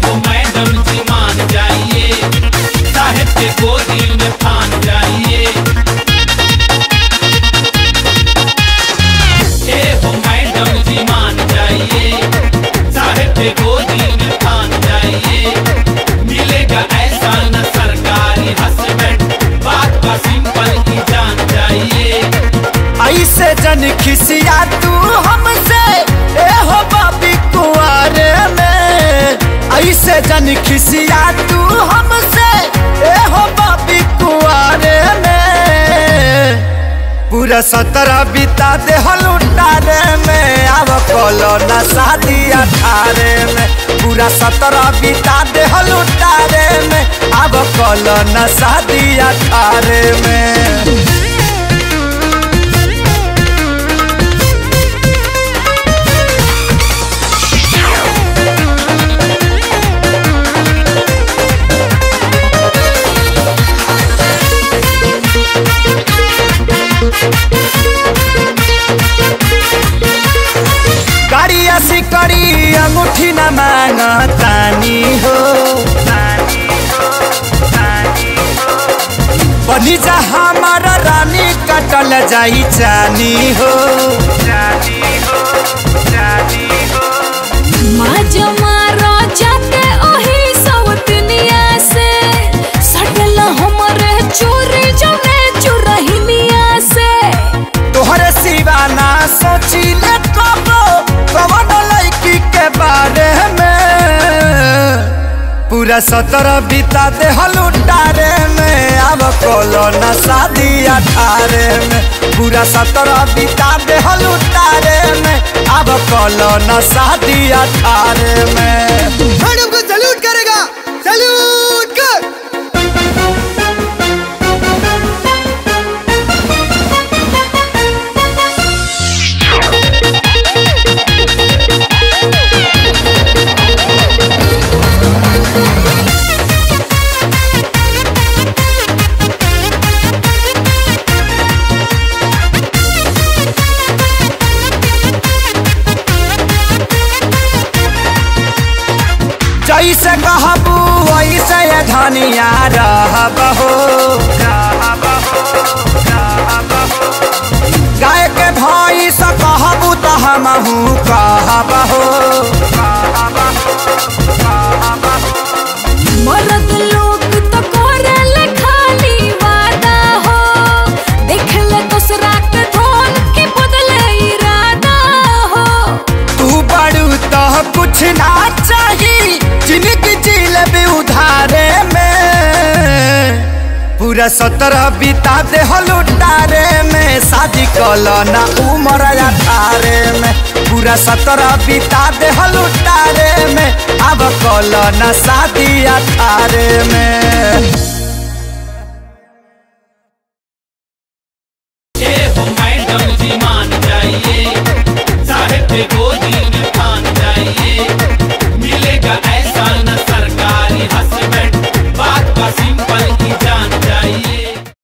हो मैडम जी मान जाइए, साहेब के गोदी में फान जाइए। हो मैडम जी मान जाइए, साहेब के गोदी में फान जाइए। मिलेगा ऐसा न सरकारी हस्बैंड, बात का सिंपल ही जान जाइए। ऐसे जन खिसिया तू हमसे हो बाबी कुआरे में, ऐसे जन खिसिया तू हमसे हो बाबी कुआरे में। पूरा 17 बिता दे लुटारे में, अब कलो न शादी 18 में। पूरा 17 बिता दे लुटारे में, अब कलो न शादी 18 में। गाड़िया सिकड़ी अंगूठी न मांगतानी हो, बनी जा हमारा रानी कटल जाई जानी हो। तोहरे सिवा ना सोची ले कबो कवन लड़की के बारे में। पूरा 17 बिता दे लुटारे में, अब कलो न शादी 18 में। पूरा 17 बिता दे लुटारे में, अब कलो न शादी 18 में। मैडम को सैल्यूट करेगा, सैल्यूट कर। जैसे कहबू वैसे धनिया रहबहो, गाय के भैंस कहबू तो हमहू कहबहो। मर्द लोग तो करेले खाली वादा हो, देखले दूसरा के धोन के बदले इरादा हो। तू बड़ू तो कुछ ना चाहिए, जिनकी जिले भी उधारे में। पूरा 17 बिता दे लुटारे में, शादी कलो ना उम्र 18 में। पूरा 17 बिता दे लुटारे में, अब कलो ना शादी 18 में। हो मैडम जी मान जाइए,